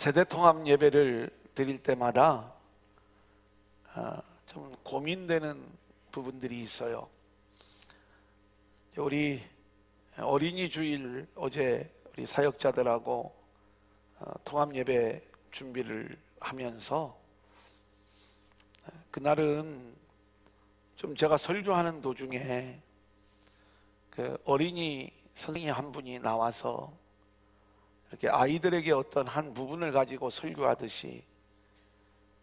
세대 통합 예배를 드릴 때마다 좀 고민되는 부분들이 있어요. 우리 어린이 주일 어제 우리 사역자들하고 통합 예배 준비를 하면서 그날은 좀 제가 설교하는 도중에 그 어린이 선생님 한 분이 나와서 이렇게 아이들에게 어떤 한 부분을 가지고 설교하듯이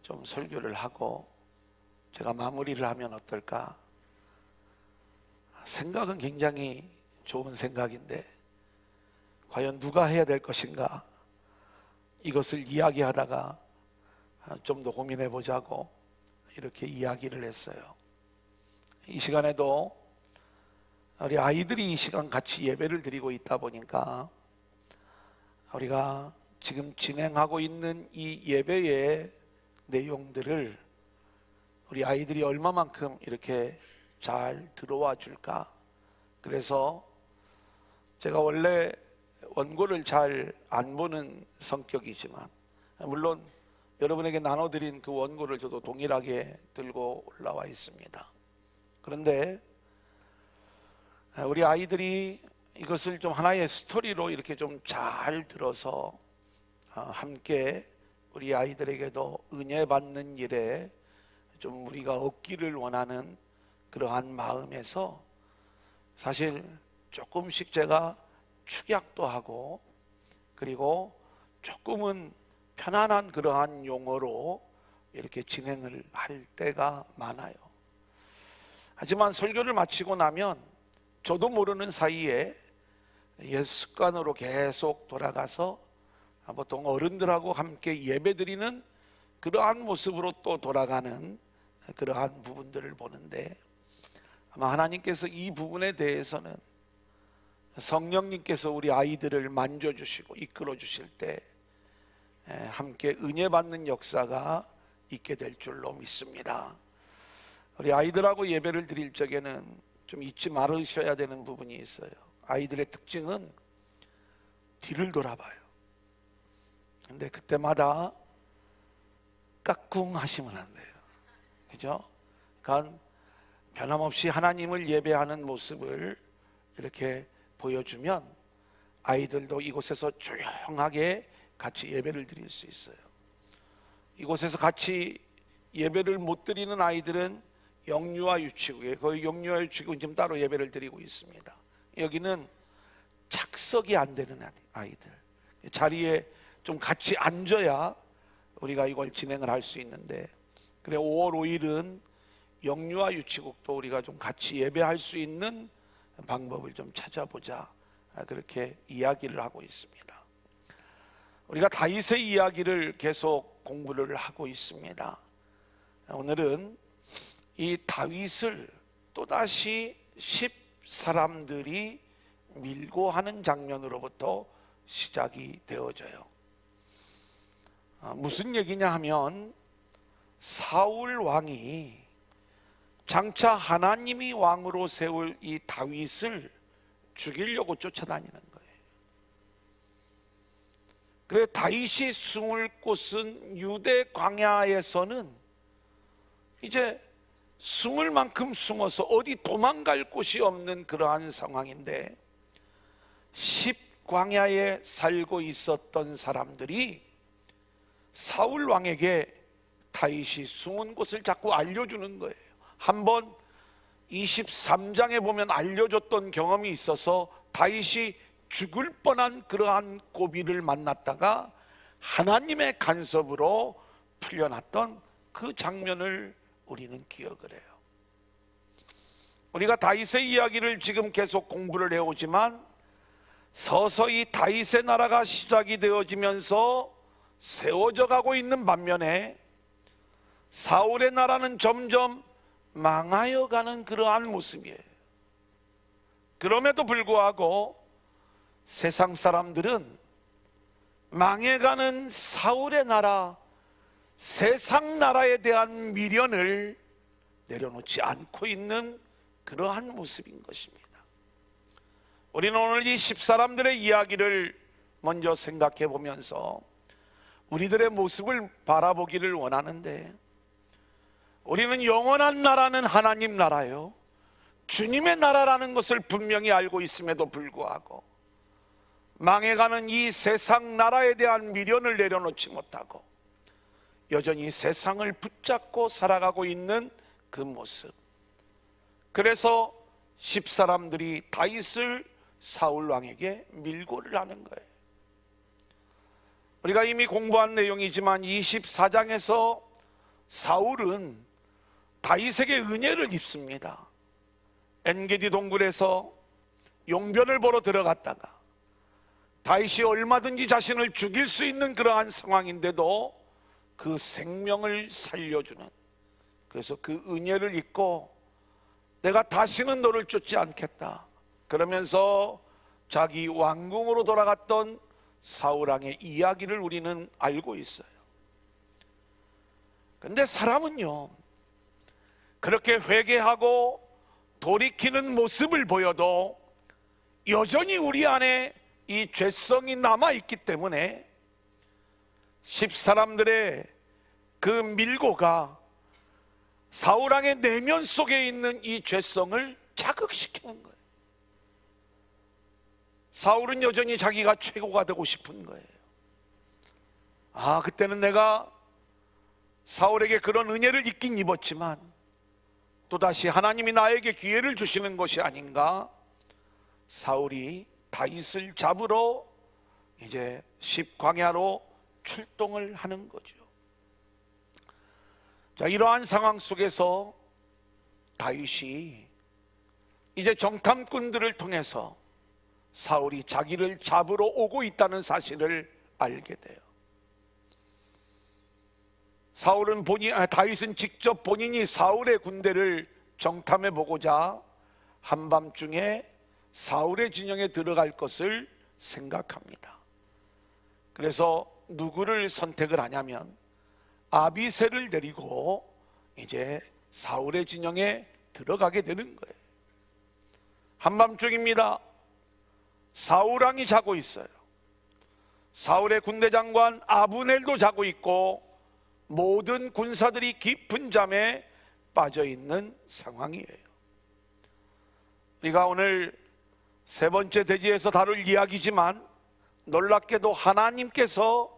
좀 설교를 하고 제가 마무리를 하면 어떨까? 생각은 굉장히 좋은 생각인데 과연 누가 해야 될 것인가? 이것을 이야기하다가 좀 더 고민해 보자고 이렇게 이야기를 했어요. 이 시간에도 우리 아이들이 이 시간 같이 예배를 드리고 있다 보니까 우리가 지금 진행하고 있는 이 예배의 내용들을 우리 아이들이 얼마만큼 이렇게 잘 들어와 줄까? 그래서 제가 원래 원고를 잘 안 보는 성격이지만 물론 여러분에게 나눠드린 그 원고를 저도 동일하게 들고 올라와 있습니다. 그런데 우리 아이들이 이것을 좀 하나의 스토리로 이렇게 좀 잘 들어서 함께 우리 아이들에게도 은혜 받는 일에 좀 우리가 얻기를 원하는 그러한 마음에서 사실 조금씩 제가 축약도 하고 그리고 조금은 편안한 그러한 용어로 이렇게 진행을 할 때가 많아요. 하지만 설교를 마치고 나면 저도 모르는 사이에 옛 습관으로 계속 돌아가서 보통 어른들하고 함께 예배드리는 그러한 모습으로 또 돌아가는 그러한 부분들을 보는데 아마 하나님께서 이 부분에 대해서는 성령님께서 우리 아이들을 만져주시고 이끌어 주실 때 함께 은혜 받는 역사가 있게 될 줄로 믿습니다. 우리 아이들하고 예배를 드릴 적에는 좀 잊지 말으셔야 되는 부분이 있어요. 아이들의 특징은 뒤를 돌아봐요. 근데 그때마다 깍꿍 하시면 안 돼요. 그죠? 그러니까 변함없이 하나님을 예배하는 모습을 이렇게 보여주면 아이들도 이곳에서 조용하게 같이 예배를 드릴 수 있어요. 이곳에서 같이 예배를 못 드리는 아이들은 영유아 유치구에 거의 영유아 유치구 지금 따로 예배를 드리고 있습니다. 여기는 착석이 안 되는 아이들 자리에 좀 같이 앉아야 우리가 이걸 진행을 할 수 있는데 그래 5월 5일은 영유아 유치국도 우리가 좀 같이 예배할 수 있는 방법을 좀 찾아보자 그렇게 이야기를 하고 있습니다. 우리가 다윗의 이야기를 계속 공부를 하고 있습니다. 오늘은 이 다윗을 또다시 10사람들이 밀고 하는 장면으로부터 시작이 되어져요. 무슨 얘기냐 하면 사울 왕이 장차 하나님이 왕으로 세울 이 다윗을 죽이려고 쫓아다니는 거예요. 그래 다윗이 숨을 곳은 유대 광야에서는 이제 숨을 만큼 숨어서 어디 도망갈 곳이 없는 그러한 상황인데 10광야에 살고 있었던 사람들이 사울 왕에게 다윗이 숨은 곳을 자꾸 알려주는 거예요. 한번 23장에 보면 알려줬던 경험이 있어서 다윗이 죽을 뻔한 그러한 고비를 만났다가 하나님의 간섭으로 풀려났던 그 장면을 우리는 기억을 해요. 우리가 다윗의 이야기를 지금 계속 공부를 해오지만 서서히 다윗의 나라가 시작이 되어지면서 세워져 가고 있는 반면에 사울의 나라는 점점 망하여 가는 그러한 모습이에요. 그럼에도 불구하고 세상 사람들은 망해가는 사울의 나라, 세상 나라에 대한 미련을 내려놓지 않고 있는 그러한 모습인 것입니다. 우리는 오늘 이 10사람들의 이야기를 먼저 생각해 보면서 우리들의 모습을 바라보기를 원하는데, 우리는 영원한 나라는 하나님 나라요, 주님의 나라라는 것을 분명히 알고 있음에도 불구하고 망해가는 이 세상 나라에 대한 미련을 내려놓지 못하고 여전히 세상을 붙잡고 살아가고 있는 그 모습. 그래서 10사람들이 다윗을 사울 왕에게 밀고를 하는 거예요. 우리가 이미 공부한 내용이지만 24장에서 사울은 다윗에게 은혜를 입습니다. 엔게디 동굴에서 용변을 보러 들어갔다가 다윗이 얼마든지 자신을 죽일 수 있는 그러한 상황인데도 그 생명을 살려주는, 그래서 그 은혜를 입고 내가 다시는 너를 쫓지 않겠다 그러면서 자기 왕궁으로 돌아갔던 사울왕의 이야기를 우리는 알고 있어요. 근데 사람은요, 그렇게 회개하고 돌이키는 모습을 보여도 여전히 우리 안에 이 죄성이 남아있기 때문에 10사람들의 그 밀고가 사울왕의 내면 속에 있는 이 죄성을 자극시키는 거예요. 사울은 여전히 자기가 최고가 되고 싶은 거예요. 그때는 내가 사울에게 그런 은혜를 입긴 입었지만 또다시 하나님이 나에게 기회를 주시는 것이 아닌가. 사울이 다윗을 잡으러 이제 십광야로 출동을 하는 거죠. 자, 이러한 상황 속에서 다윗이 이제 정탐꾼들을 통해서 사울이 자기를 잡으러 오고 있다는 사실을 알게 돼요. 다윗은 직접 본인이 사울의 군대를 정탐해 보고자 한밤중에 사울의 진영에 들어갈 것을 생각합니다. 그래서 누구를 선택을 하냐면 아비새를 데리고 이제 사울의 진영에 들어가게 되는 거예요. 한밤중입니다. 사울왕이 자고 있어요. 사울의 군대 장관 아브넬도 자고 있고 모든 군사들이 깊은 잠에 빠져 있는 상황이에요. 우리가 오늘 세 번째 대지에서 다룰 이야기지만 놀랍게도 하나님께서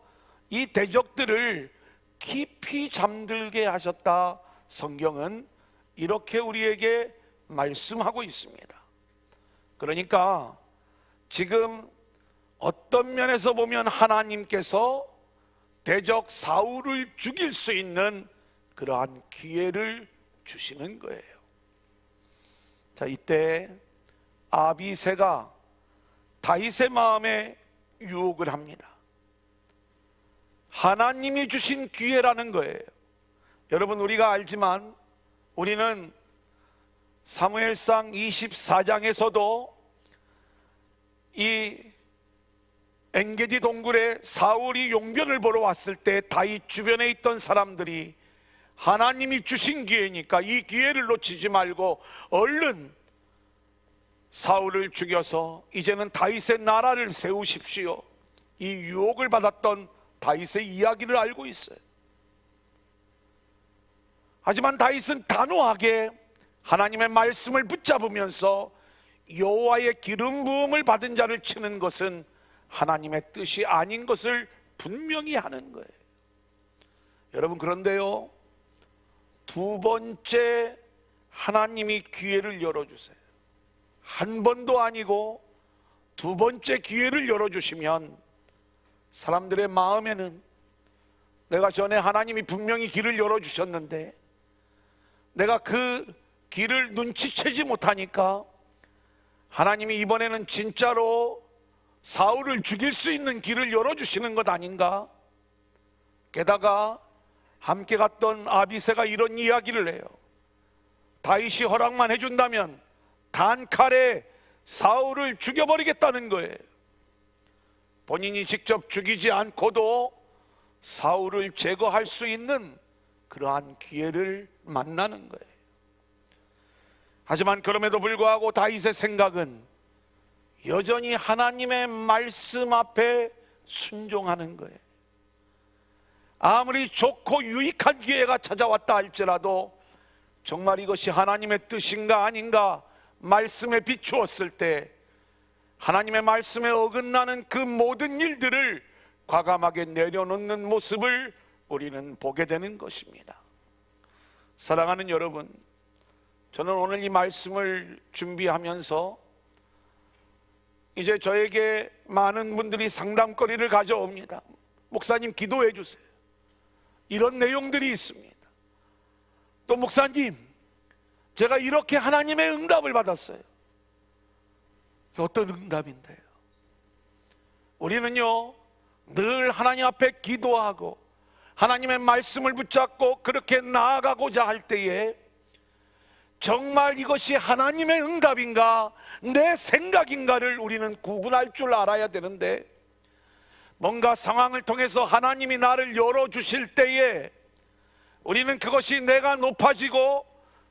이 대적들을 깊이 잠들게 하셨다. 성경은 이렇게 우리에게 말씀하고 있습니다. 그러니까 지금 어떤 면에서 보면 하나님께서 대적 사울을 죽일 수 있는 그러한 기회를 주시는 거예요. 자, 이때 아비새가 다윗의 마음에 유혹을 합니다. 하나님이 주신 기회라는 거예요. 여러분, 우리가 알지만 우리는 사무엘상 24장에서도 이 엔게디 동굴에 사울이 용변을 보러 왔을 때 다윗 주변에 있던 사람들이 하나님이 주신 기회니까 이 기회를 놓치지 말고 얼른 사울을 죽여서 이제는 다윗의 나라를 세우십시오, 이 유혹을 받았던 다윗의 이야기를 알고 있어요. 하지만 다윗은 단호하게 하나님의 말씀을 붙잡으면서 여호와의 기름 부음을 받은 자를 치는 것은 하나님의 뜻이 아닌 것을 분명히 하는 거예요. 여러분, 그런데요, 두 번째 하나님이 기회를 열어주세요. 한 번도 아니고 두 번째 기회를 열어주시면 사람들의 마음에는 내가 전에 하나님이 분명히 길을 열어주셨는데 내가 그 길을 눈치채지 못하니까 하나님이 이번에는 진짜로 사울을 죽일 수 있는 길을 열어주시는 것 아닌가. 게다가 함께 갔던 아비새가 이런 이야기를 해요. 다윗이 허락만 해준다면 단칼에 사울을 죽여버리겠다는 거예요. 본인이 직접 죽이지 않고도 사울을 제거할 수 있는 그러한 기회를 만나는 거예요. 하지만 그럼에도 불구하고 다윗의 생각은 여전히 하나님의 말씀 앞에 순종하는 거예요. 아무리 좋고 유익한 기회가 찾아왔다 할지라도 정말 이것이 하나님의 뜻인가 아닌가 말씀에 비추었을 때 하나님의 말씀에 어긋나는 그 모든 일들을 과감하게 내려놓는 모습을 우리는 보게 되는 것입니다. 사랑하는 여러분, 저는 오늘 이 말씀을 준비하면서 이제 저에게 많은 분들이 상담거리를 가져옵니다. 목사님 기도해 주세요. 이런 내용들이 있습니다. 또 목사님, 제가 이렇게 하나님의 응답을 받았어요. 어떤 응답인데요? 우리는요 늘 하나님 앞에 기도하고 하나님의 말씀을 붙잡고 그렇게 나아가고자 할 때에 정말 이것이 하나님의 응답인가 내 생각인가를 우리는 구분할 줄 알아야 되는데, 뭔가 상황을 통해서 하나님이 나를 열어주실 때에 우리는 그것이 내가 높아지고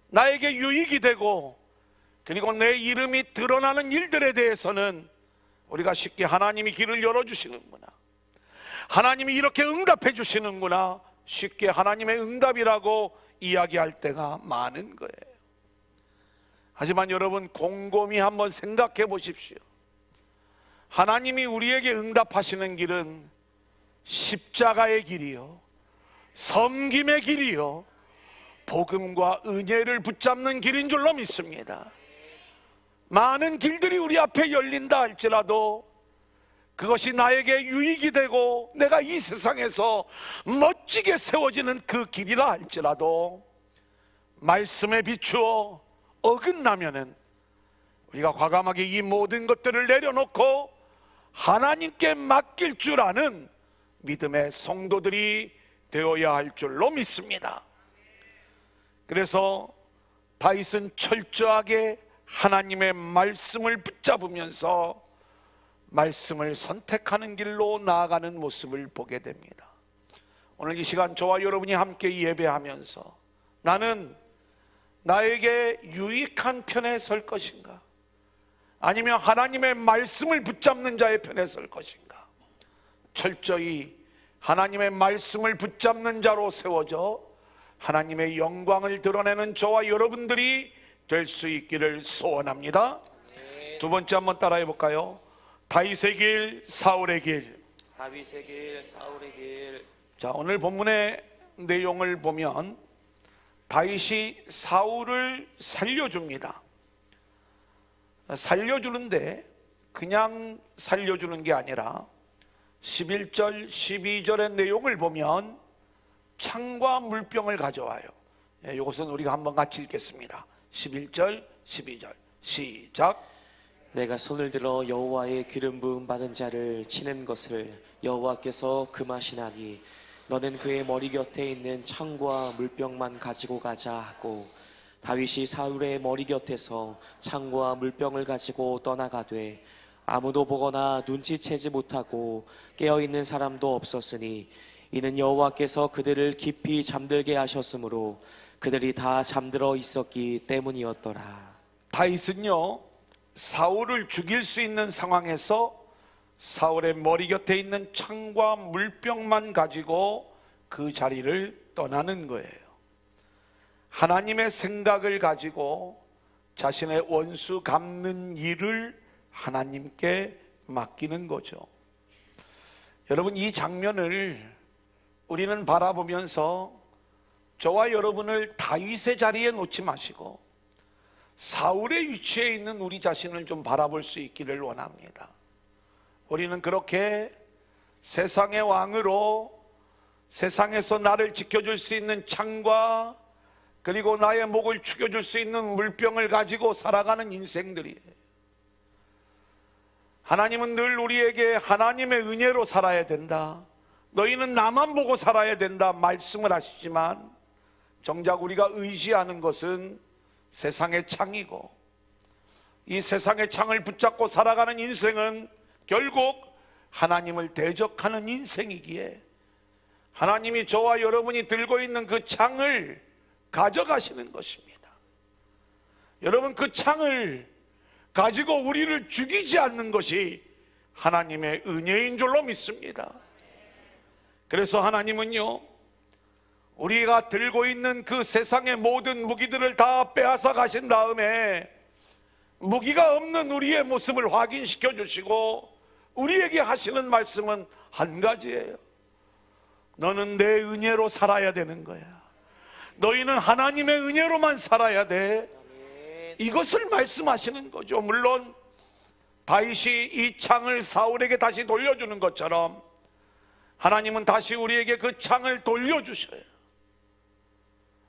나에게 유익이 되고 그리고 내 이름이 드러나는 일들에 대해서는 우리가 쉽게 하나님이 길을 열어주시는구나, 하나님이 이렇게 응답해 주시는구나, 쉽게 하나님의 응답이라고 이야기할 때가 많은 거예요. 하지만 여러분, 곰곰이 한번 생각해 보십시오. 하나님이 우리에게 응답하시는 길은 십자가의 길이요, 섬김의 길이요, 복음과 은혜를 붙잡는 길인 줄로 믿습니다. 많은 길들이 우리 앞에 열린다 할지라도 그것이 나에게 유익이 되고 내가 이 세상에서 멋지게 세워지는 그 길이라 할지라도 말씀에 비추어 어긋나면은 우리가 과감하게 이 모든 것들을 내려놓고 하나님께 맡길 줄 아는 믿음의 성도들이 되어야 할 줄로 믿습니다. 그래서 다윗은 철저하게 하나님의 말씀을 붙잡으면서 말씀을 선택하는 길로 나아가는 모습을 보게 됩니다. 오늘 이 시간 저와 여러분이 함께 예배하면서 나는 나에게 유익한 편에 설 것인가, 아니면 하나님의 말씀을 붙잡는 자의 편에 설 것인가, 철저히 하나님의 말씀을 붙잡는 자로 세워져 하나님의 영광을 드러내는 저와 여러분들이 될 수 있기를 소원합니다. 두 번째 한번 따라해 볼까요? 다윗의 길, 사울의 길. 다윗의 길, 사울의 길. 자, 오늘 본문의 내용을 보면 다윗이 사울을 살려줍니다. 살려주는데 그냥 살려주는 게 아니라 11절, 12절의 내용을 보면 창과 물병을 가져와요. 이것은 우리가 한번 같이 읽겠습니다. 11절, 12절 시작. 내가 손을 들어 여호와의 기름 부음 받은 자를 치는 것을 여호와께서 금하시나니 너는 그의 머리 곁에 있는 창과 물병만 가지고 가자 하고, 다윗이 사울의 머리 곁에서 창과 물병을 가지고 떠나가되 아무도 보거나 눈치채지 못하고 깨어있는 사람도 없었으니 이는 여호와께서 그들을 깊이 잠들게 하셨으므로 그들이 다 잠들어 있었기 때문이었더라. 다윗은요 사울을 죽일 수 있는 상황에서 사울의 머리 곁에 있는 창과 물병만 가지고 그 자리를 떠나는 거예요. 하나님의 생각을 가지고 자신의 원수 갚는 일을 하나님께 맡기는 거죠. 여러분, 이 장면을 우리는 바라보면서 저와 여러분을 다윗의 자리에 놓지 마시고 사울의 위치에 있는 우리 자신을 좀 바라볼 수 있기를 원합니다. 우리는 그렇게 세상의 왕으로 세상에서 나를 지켜줄 수 있는 창과 그리고 나의 목을 죽여줄 수 있는 물병을 가지고 살아가는 인생들이에요. 하나님은 늘 우리에게 하나님의 은혜로 살아야 된다, 너희는 나만 보고 살아야 된다 말씀을 하시지만, 정작 우리가 의지하는 것은 세상의 창이고, 이 세상의 창을 붙잡고 살아가는 인생은 결국 하나님을 대적하는 인생이기에 하나님이 저와 여러분이 들고 있는 그 창을 가져가시는 것입니다. 여러분, 그 창을 가지고 우리를 죽이지 않는 것이 하나님의 은혜인 줄로 믿습니다. 그래서 하나님은요, 우리가 들고 있는 그 세상의 모든 무기들을 다 빼앗아 가신 다음에 무기가 없는 우리의 모습을 확인시켜 주시고 우리에게 하시는 말씀은 한 가지예요. 너는 내 은혜로 살아야 되는 거야. 너희는 하나님의 은혜로만 살아야 돼. 이것을 말씀하시는 거죠. 물론 다윗이 이 창을 사울에게 다시 돌려주는 것처럼 하나님은 다시 우리에게 그 창을 돌려주셔요.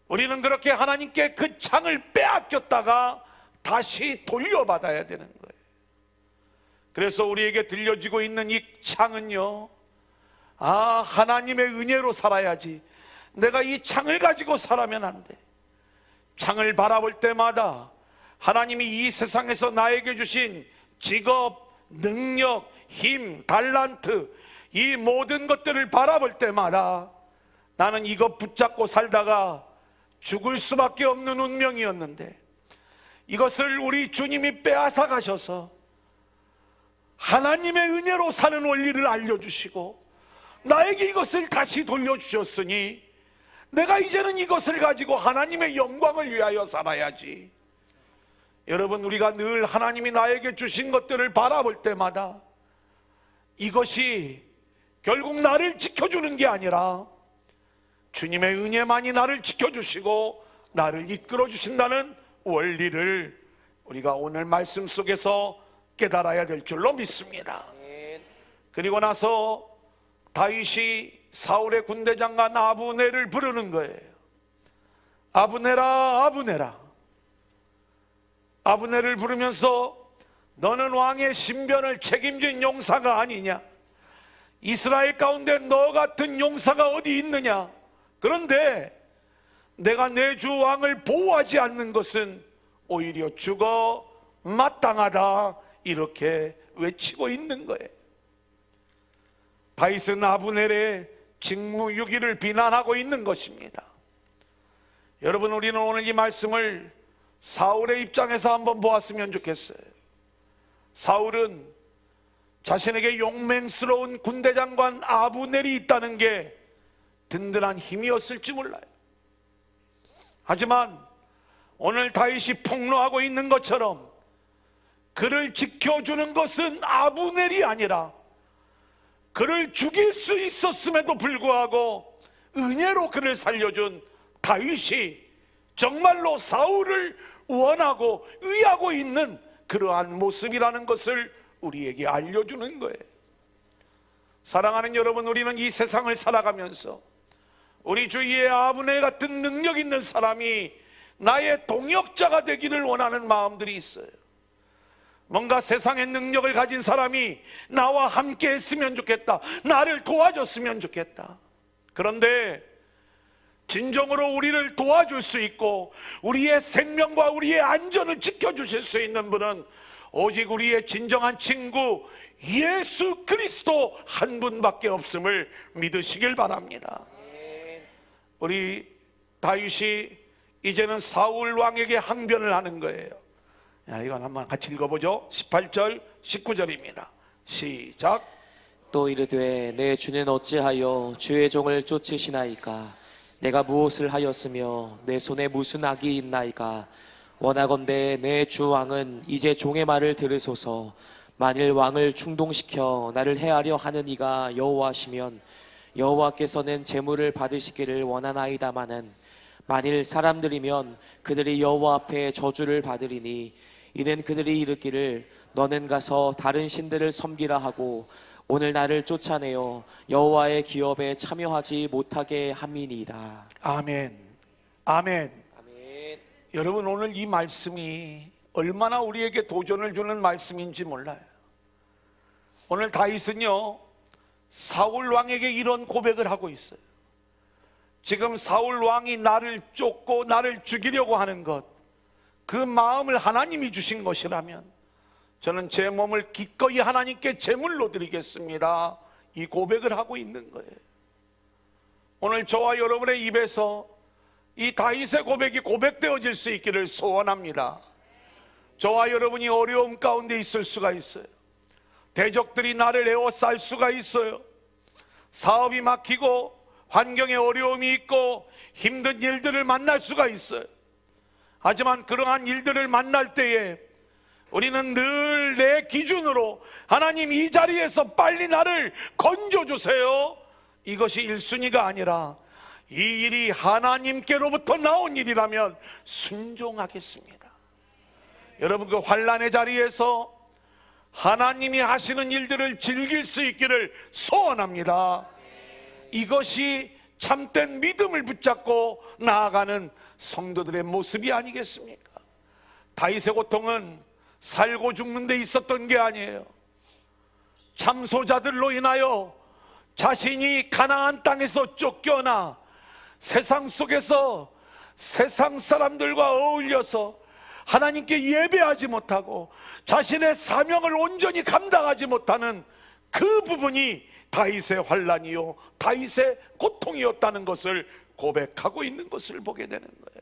우리는 그렇게 하나님께 그 창을 빼앗겼다가 다시 돌려받아야 되는 거예요. 그래서 우리에게 들려지고 있는 이 창은요, 하나님의 은혜로 살아야지, 내가 이 창을 가지고 살아면 안 돼. 창을 바라볼 때마다 하나님이 이 세상에서 나에게 주신 직업, 능력, 힘, 달란트, 이 모든 것들을 바라볼 때마다 나는 이것 붙잡고 살다가 죽을 수밖에 없는 운명이었는데 이것을 우리 주님이 빼앗아 가셔서 하나님의 은혜로 사는 원리를 알려주시고 나에게 이것을 다시 돌려주셨으니 내가 이제는 이것을 가지고 하나님의 영광을 위하여 살아야지. 여러분, 우리가 늘 하나님이 나에게 주신 것들을 바라볼 때마다 이것이 결국 나를 지켜주는 게 아니라 주님의 은혜만이 나를 지켜주시고 나를 이끌어 주신다는 원리를 우리가 오늘 말씀 속에서 깨달아야 될 줄로 믿습니다. 그리고 나서 다윗이 사울의 군대장관 아브넬을 부르는 거예요. 아브넬아, 아브넬아. 아브넬을 부르면서 너는 왕의 신변을 책임진 용사가 아니냐? 이스라엘 가운데 너 같은 용사가 어디 있느냐? 그런데 내가 내 주 왕을 보호하지 않는 것은 오히려 죽어 마땅하다, 이렇게 외치고 있는 거예요. 다윗은 아브넬의 직무유기를 비난하고 있는 것입니다. 여러분, 우리는 오늘 이 말씀을 사울의 입장에서 한번 보았으면 좋겠어요. 사울은 자신에게 용맹스러운 군대장관 아브넬이 있다는 게 든든한 힘이었을지 몰라요. 하지만 오늘 다윗이 폭로하고 있는 것처럼 그를 지켜주는 것은 아브넬이 아니라 그를 죽일 수 있었음에도 불구하고 은혜로 그를 살려준 다윗이 정말로 사울을 원하고 위하고 있는 그러한 모습이라는 것을 우리에게 알려주는 거예요. 사랑하는 여러분, 우리는 이 세상을 살아가면서 우리 주위에 아브넬 같은 능력 있는 사람이 나의 동역자가 되기를 원하는 마음들이 있어요. 뭔가 세상의 능력을 가진 사람이 나와 함께 했으면 좋겠다, 나를 도와줬으면 좋겠다. 그런데 진정으로 우리를 도와줄 수 있고 우리의 생명과 우리의 안전을 지켜주실 수 있는 분은 오직 우리의 진정한 친구 예수 그리스도 한 분밖에 없음을 믿으시길 바랍니다. 우리 다윗이 이제는 사울 왕에게 항변을 하는 거예요. 이건 한번 같이 읽어보죠. 18절 19절입니다 시작. 또 이르되 내 주는 어찌하여 주의 종을 쫓으시나이까? 내가 무엇을 하였으며 내 손에 무슨 악이 있나이까? 원하건대 내 주 왕은 이제 종의 말을 들으소서. 만일 왕을 충동시켜 나를 해하려 하는 이가 여호와시면 여호와께서는 제물을 받으시기를 원하나이다마는 만일 사람들이면 그들이 여호와 앞에 저주를 받으리니 이는 그들이 이르기를 너는 가서 다른 신들을 섬기라 하고 오늘 나를 쫓아내어 여호와의 기업에 참여하지 못하게 함이니이다. 아멘. 아멘. 아멘. 여러분, 오늘 이 말씀이 얼마나 우리에게 도전을 주는 말씀인지 몰라요. 오늘 다윗은요, 사울 왕에게 이런 고백을 하고 있어요. 지금 사울 왕이 나를 쫓고 나를 죽이려고 하는 것, 그 마음을 하나님이 주신 것이라면 저는 제 몸을 기꺼이 하나님께 제물로 드리겠습니다, 이 고백을 하고 있는 거예요. 오늘 저와 여러분의 입에서 이 다윗의 고백이 고백되어질 수 있기를 소원합니다. 저와 여러분이 어려움 가운데 있을 수가 있어요. 대적들이 나를 에워쌀 수가 있어요. 사업이 막히고 환경에 어려움이 있고 힘든 일들을 만날 수가 있어요. 하지만 그러한 일들을 만날 때에 우리는 늘 내 기준으로 하나님 이 자리에서 빨리 나를 건져주세요, 이것이 1순위가 아니라 이 일이 하나님께로부터 나온 일이라면 순종하겠습니다. 여러분, 그 환난의 자리에서 하나님이 하시는 일들을 즐길 수 있기를 소원합니다. 이것이 참된 믿음을 붙잡고 나아가는 성도들의 모습이 아니겠습니까? 다윗의 고통은 살고 죽는 데 있었던 게 아니에요. 참소자들로 인하여 자신이 가나안 땅에서 쫓겨나 세상 속에서 세상 사람들과 어울려서 하나님께 예배하지 못하고 자신의 사명을 온전히 감당하지 못하는 그 부분이 다윗의 환난이요 다윗의 고통이었다는 것을 고백하고 있는 것을 보게 되는 거예요.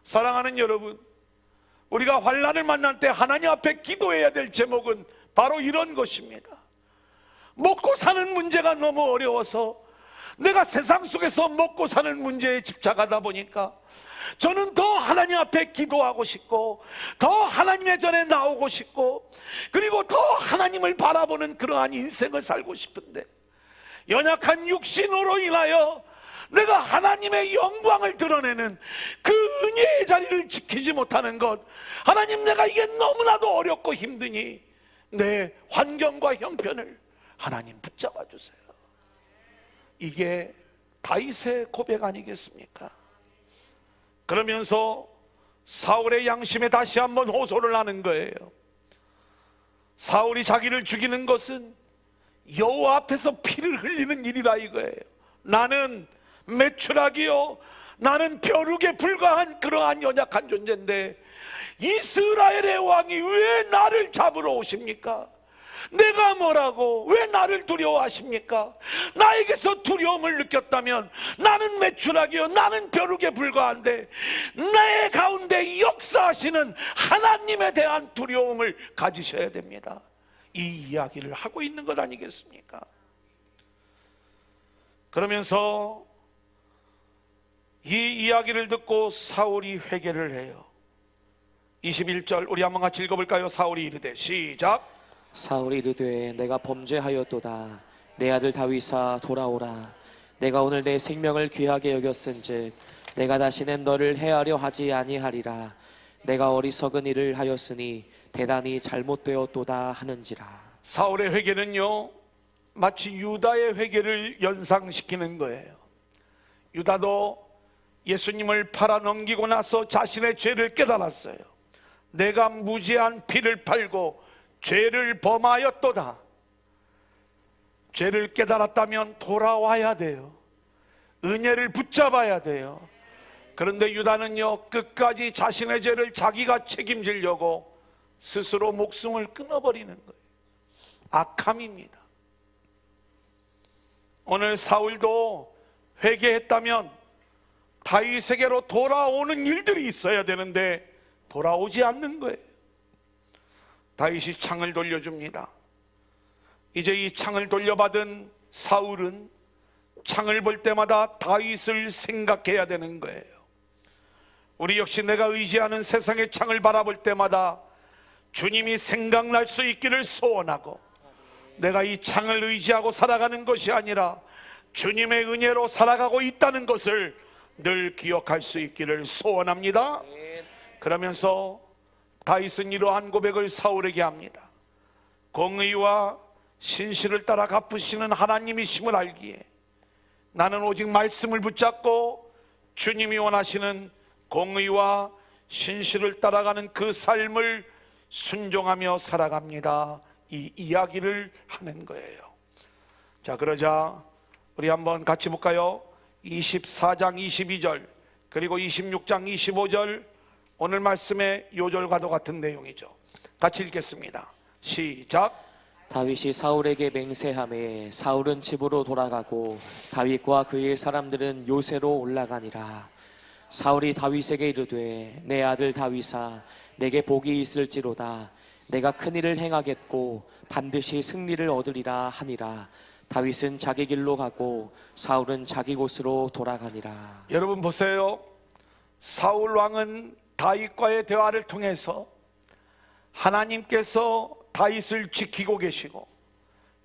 사랑하는 여러분, 우리가 환난을 만날 때 하나님 앞에 기도해야 될 제목은 바로 이런 것입니다. 먹고 사는 문제가 너무 어려워서 내가 세상 속에서 먹고 사는 문제에 집착하다 보니까 저는 더 하나님 앞에 기도하고 싶고 더 하나님의 전에 나오고 싶고 그리고 더 하나님을 바라보는 그러한 인생을 살고 싶은데 연약한 육신으로 인하여 내가 하나님의 영광을 드러내는 그 은혜의 자리를 지키지 못하는 것, 하나님 내가 이게 너무나도 어렵고 힘드니 내 환경과 형편을 하나님 붙잡아 주세요. 이게 다윗의 고백 아니겠습니까? 그러면서 사울의 양심에 다시 한번 호소를 하는 거예요. 사울이 자기를 죽이는 것은 여호와 앞에서 피를 흘리는 일이라 이거예요. 나는 메추라기요, 나는 벼룩에 불과한 그러한 연약한 존재인데 이스라엘의 왕이 왜 나를 잡으러 오십니까? 내가 뭐라고 왜 나를 두려워하십니까? 나에게서 두려움을 느꼈다면 나는 메추라기요, 나는 벼룩에 불과한데 내 가운데 역사하시는 하나님에 대한 두려움을 가지셔야 됩니다. 이 이야기를 하고 있는 것 아니겠습니까? 그러면서 이 이야기를 듣고 사울이 회개를 해요. 21절 우리 한번 같이 읽어볼까요? 사울이 이르되 시작. 사울이 이르되 내가 범죄하였도다. 내 아들 다윗아 돌아오라. 내가 오늘 내 생명을 귀하게 여겼은즉 내가 다시는 너를 해하려 하지 아니하리라. 내가 어리석은 일을 하였으니 대단히 잘못되었도다 하는지라. 사울의 회개는요 마치 유다의 회개를 연상시키는 거예요. 유다도 예수님을 팔아넘기고 나서 자신의 죄를 깨달았어요. 내가 무죄한 피를 팔고 죄를 범하였도다. 죄를 깨달았다면 돌아와야 돼요. 은혜를 붙잡아야 돼요. 그런데 유다는요 끝까지 자신의 죄를 자기가 책임지려고 스스로 목숨을 끊어버리는 거예요. 악함입니다. 오늘 사울도 회개했다면 다윗에게로 돌아오는 일들이 있어야 되는데 돌아오지 않는 거예요. 다윗이 창을 돌려줍니다. 이제 이 창을 돌려받은 사울은 창을 볼 때마다 다윗을 생각해야 되는 거예요. 우리 역시 내가 의지하는 세상의 창을 바라볼 때마다 주님이 생각날 수 있기를 소원하고 내가 이 창을 의지하고 살아가는 것이 아니라 주님의 은혜로 살아가고 있다는 것을 늘 기억할 수 있기를 소원합니다. 그러면서 다윗은 이러한 고백을 사울에게 합니다. 공의와 신실을 따라 갚으시는 하나님이심을 알기에 나는 오직 말씀을 붙잡고 주님이 원하시는 공의와 신실을 따라가는 그 삶을 순종하며 살아갑니다. 이 이야기를 하는 거예요. 자, 그러자 우리 한번 같이 볼까요? 24장 22절 그리고 26장 25절 오늘 말씀의 요절과도 같은 내용이죠. 같이 읽겠습니다. 시작. 다윗이 사울에게 맹세하매 사울은 집으로 돌아가고 다윗과 그의 사람들은 요새로 올라가니라. 사울이 다윗에게 이르되 내 아들 다윗아 내게 복이 있을지로다. 내가 큰 일을 행하겠고 반드시 승리를 얻으리라 하니라. 다윗은 자기 길로 가고 사울은 자기 곳으로 돌아가니라. 여러분 보세요. 사울 왕은 다윗과의 대화를 통해서 하나님께서 다윗을 지키고 계시고,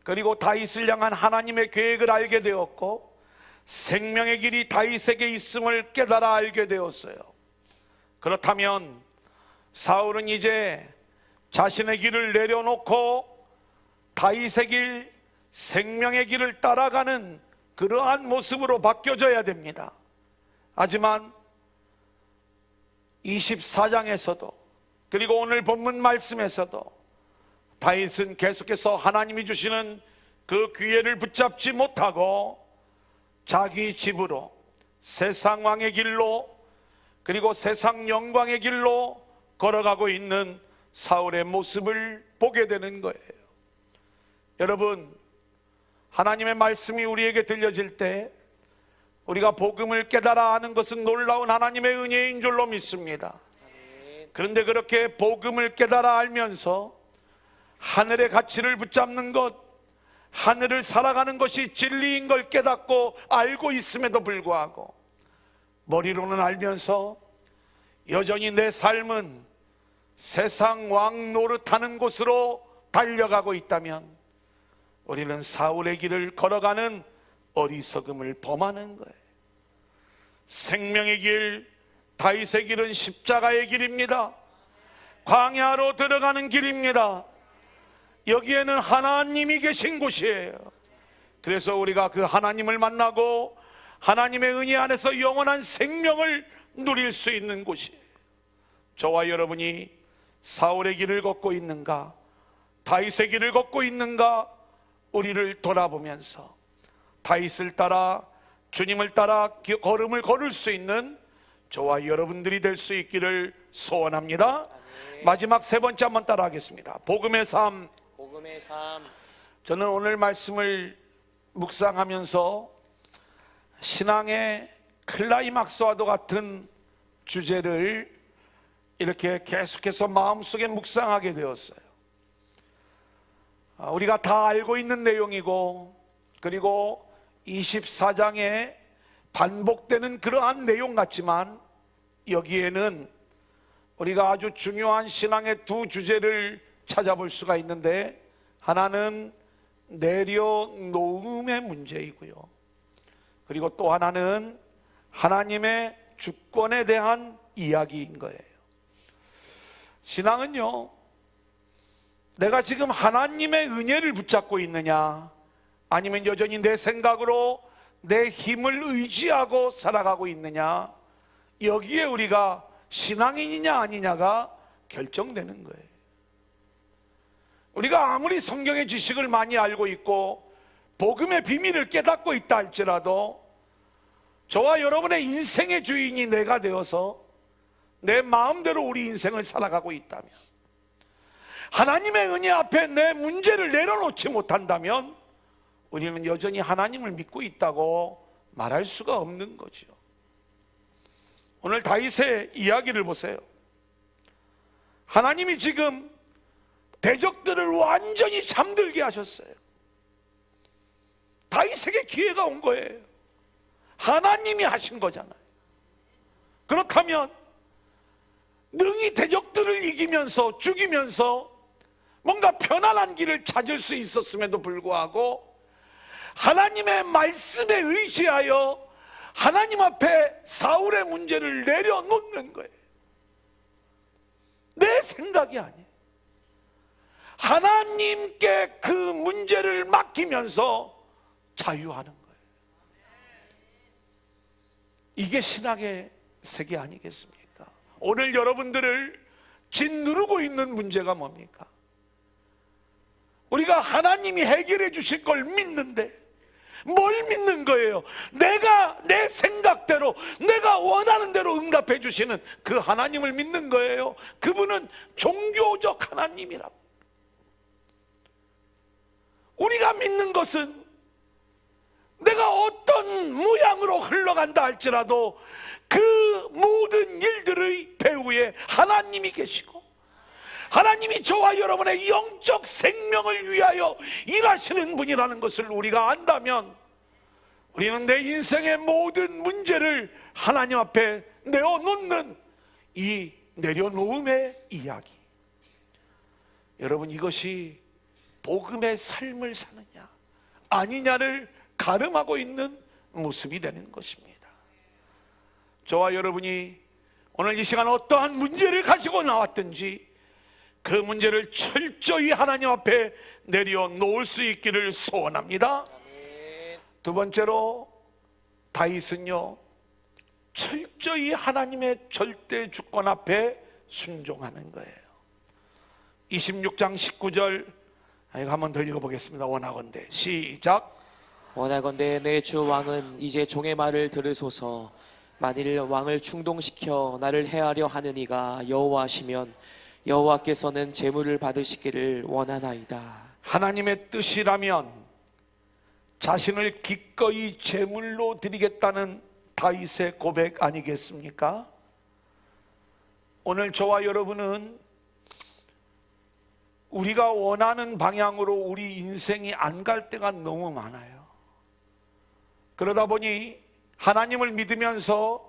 그리고 다윗을 향한 하나님의 계획을 알게 되었고, 생명의 길이 다윗에게 있음을 깨달아 알게 되었어요. 그렇다면 사울은 이제 자신의 길을 내려놓고 다윗의 길, 생명의 길을 따라가는 그러한 모습으로 바뀌어져야 됩니다. 하지만 24장에서도, 그리고 오늘 본문 말씀에서도 다윗은 계속해서 하나님이 주시는 그 기회를 붙잡지 못하고 자기 집으로, 세상 왕의 길로, 그리고 세상 영광의 길로 걸어가고 있는 사울의 모습을 보게 되는 거예요. 여러분, 하나님의 말씀이 우리에게 들려질 때 우리가 복음을 깨달아 아는 것은 놀라운 하나님의 은혜인 줄로 믿습니다. 그런데 그렇게 복음을 깨달아 알면서 하늘의 가치를 붙잡는 것, 하늘을 살아가는 것이 진리인 걸 깨닫고 알고 있음에도 불구하고 머리로는 알면서 여전히 내 삶은 세상 왕 노릇하는 곳으로 달려가고 있다면 우리는 사울의 길을 걸어가는 어리석음을 범하는 거예요. 생명의 길, 다윗의 길은 십자가의 길입니다. 광야로 들어가는 길입니다. 여기에는 하나님이 계신 곳이에요. 그래서 우리가 그 하나님을 만나고 하나님의 은혜 안에서 영원한 생명을 누릴 수 있는 곳이에요. 저와 여러분이 사울의 길을 걷고 있는가, 다윗의 길을 걷고 있는가, 우리를 돌아보면서 다윗을 따라, 주님을 따라 걸음을 걸을 수 있는 저와 여러분들이 될 수 있기를 소원합니다. 마지막 세 번째 한번 따라 하겠습니다. 복음의 삶. 복음의 삶. 저는 오늘 말씀을 묵상하면서 신앙의 클라이막스와도 같은 주제를 이렇게 계속해서 마음속에 묵상하게 되었어요. 우리가 다 알고 있는 내용이고, 그리고 24장에 반복되는 그러한 내용 같지만 여기에는 우리가 아주 중요한 신앙의 두 주제를 찾아볼 수가 있는데, 하나는 내려놓음의 문제이고요, 그리고 또 하나는 하나님의 주권에 대한 이야기인 거예요. 신앙은요, 내가 지금 하나님의 은혜를 붙잡고 있느냐, 아니면 여전히 내 생각으로 내 힘을 의지하고 살아가고 있느냐, 여기에 우리가 신앙인이냐 아니냐가 결정되는 거예요. 우리가 아무리 성경의 지식을 많이 알고 있고 복음의 비밀을 깨닫고 있다 할지라도, 저와 여러분의 인생의 주인이 내가 되어서 내 마음대로 우리 인생을 살아가고 있다면, 하나님의 은혜 앞에 내 문제를 내려놓지 못한다면 우리는 여전히 하나님을 믿고 있다고 말할 수가 없는 거죠. 오늘 다윗의 이야기를 보세요. 하나님이 지금 대적들을 완전히 잠들게 하셨어요. 다윗에게 기회가 온 거예요. 하나님이 하신 거잖아요. 그렇다면 능히 대적들을 이기면서 죽이면서 뭔가 편안한 길을 찾을 수 있었음에도 불구하고 하나님의 말씀에 의지하여 하나님 앞에 사울의 문제를 내려놓는 거예요. 내 생각이 아니에요. 하나님께 그 문제를 맡기면서 자유하는 거예요. 이게 신앙의 세계 아니겠습니까? 오늘 여러분들을 짓누르고 있는 문제가 뭡니까? 우리가 하나님이 해결해 주실 걸 믿는데 뭘 믿는 거예요? 내가 내 생각대로, 내가 원하는 대로 응답해 주시는 그 하나님을 믿는 거예요. 그분은 종교적 하나님이라고. 우리가 믿는 것은 내가 어떤 모양으로 흘러간다 할지라도 그 모든 일들의 배후에 하나님이 계시고, 하나님이 저와 여러분의 영적 생명을 위하여 일하시는 분이라는 것을 우리가 안다면, 우리는 내 인생의 모든 문제를 하나님 앞에 내어놓는 이 내려놓음의 이야기, 여러분, 이것이 복음의 삶을 사느냐 아니냐를 가름하고 있는 모습이 되는 것입니다. 저와 여러분이 오늘 이 시간 어떠한 문제를 가지고 나왔든지 그 문제를 철저히 하나님 앞에 내려놓을 수 있기를 소원합니다. 두 번째로, 다윗은요 철저히 하나님의 절대 주권 앞에 순종하는 거예요. 26장 19절 이거 한번 더 읽어보겠습니다. 원하건대 시작. 원하건대 내 주 왕은 이제 종의 말을 들으소서. 만일 왕을 충동시켜 나를 해하려 하는 이가 여호와시면 여호와께서는 제물을 받으시기를 원하나이다. 하나님의 뜻이라면 자신을 기꺼이 제물로 드리겠다는 다윗의 고백 아니겠습니까? 오늘 저와 여러분은 우리가 원하는 방향으로 우리 인생이 안 갈 때가 너무 많아요. 그러다 보니 하나님을 믿으면서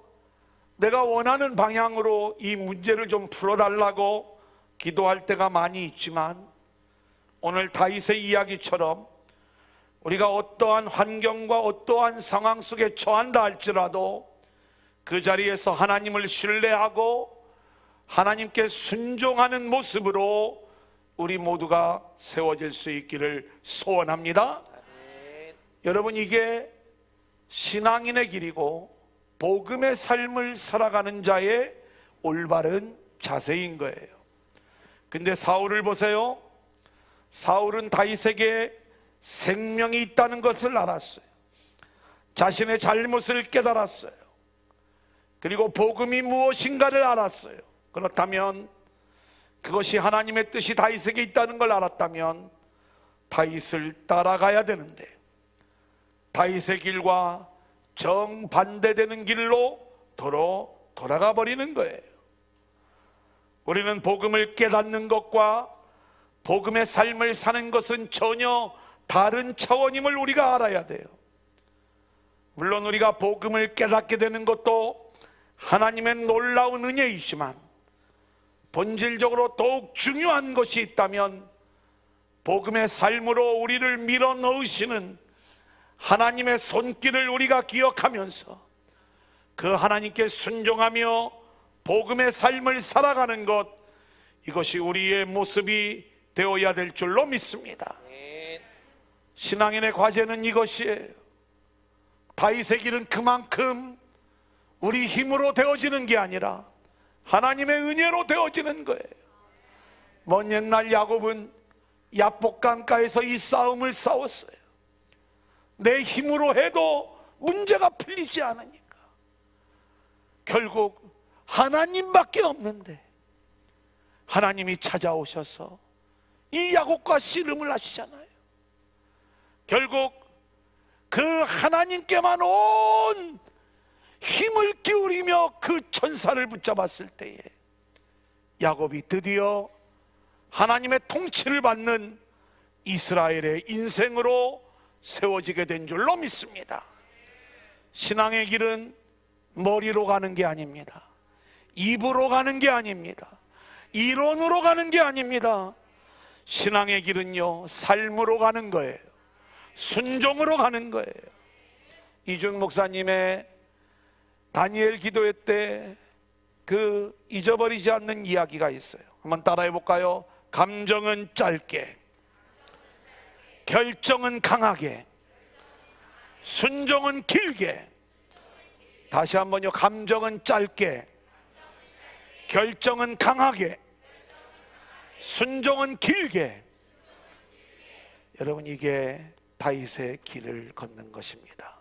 내가 원하는 방향으로 이 문제를 좀 풀어달라고 기도할 때가 많이 있지만, 오늘 다윗의 이야기처럼 우리가 어떠한 환경과 어떠한 상황 속에 처한다 할지라도 그 자리에서 하나님을 신뢰하고 하나님께 순종하는 모습으로 우리 모두가 세워질 수 있기를 소원합니다. 여러분, 이게 신앙인의 길이고 복음의 삶을 살아가는 자의 올바른 자세인 거예요. 근데 사울을 보세요. 사울은 다윗에게 생명이 있다는 것을 알았어요. 자신의 잘못을 깨달았어요. 그리고 복음이 무엇인가를 알았어요. 그렇다면, 그것이 하나님의 뜻이 다윗에게 있다는 걸 알았다면 다윗을 따라가야 되는데, 다윗의 길과 정반대되는 길로 돌아가 버리는 거예요. 우리는 복음을 깨닫는 것과 복음의 삶을 사는 것은 전혀 다른 차원임을 우리가 알아야 돼요. 물론 우리가 복음을 깨닫게 되는 것도 하나님의 놀라운 은혜이지만, 본질적으로 더욱 중요한 것이 있다면 복음의 삶으로 우리를 밀어 넣으시는 하나님의 손길을 우리가 기억하면서 그 하나님께 순종하며 복음의 삶을 살아가는 것, 이것이 우리의 모습이 되어야 될 줄로 믿습니다. 신앙인의 과제는 이것이에요. 다윗의 길은 그만큼 우리 힘으로 되어지는 게 아니라 하나님의 은혜로 되어지는 거예요. 먼 옛날 야곱은 야복강가에서 이 싸움을 싸웠어요. 내 힘으로 해도 문제가 풀리지 않으니까 결국 하나님밖에 없는데 하나님이 찾아오셔서 이 야곱과 씨름을 하시잖아요. 결국 그 하나님께만 온 힘을 기울이며 그 천사를 붙잡았을 때에 야곱이 드디어 하나님의 통치를 받는 이스라엘의 인생으로 세워지게 된 줄로 믿습니다. 신앙의 길은 머리로 가는 게 아닙니다. 입으로 가는 게 아닙니다. 이론으로 가는 게 아닙니다. 신앙의 길은요, 삶으로 가는 거예요. 순종으로 가는 거예요. 이준 목사님의 다니엘 기도회 때 그 잊어버리지 않는 이야기가 있어요. 한번 따라해 볼까요? 감정은 짧게, 결정은 강하게, 순종은 길게. 다시 한번요. 감정은 짧게, 결정은 강하게, 순종은 길게. 여러분, 이게 다윗의 길을 걷는 것입니다.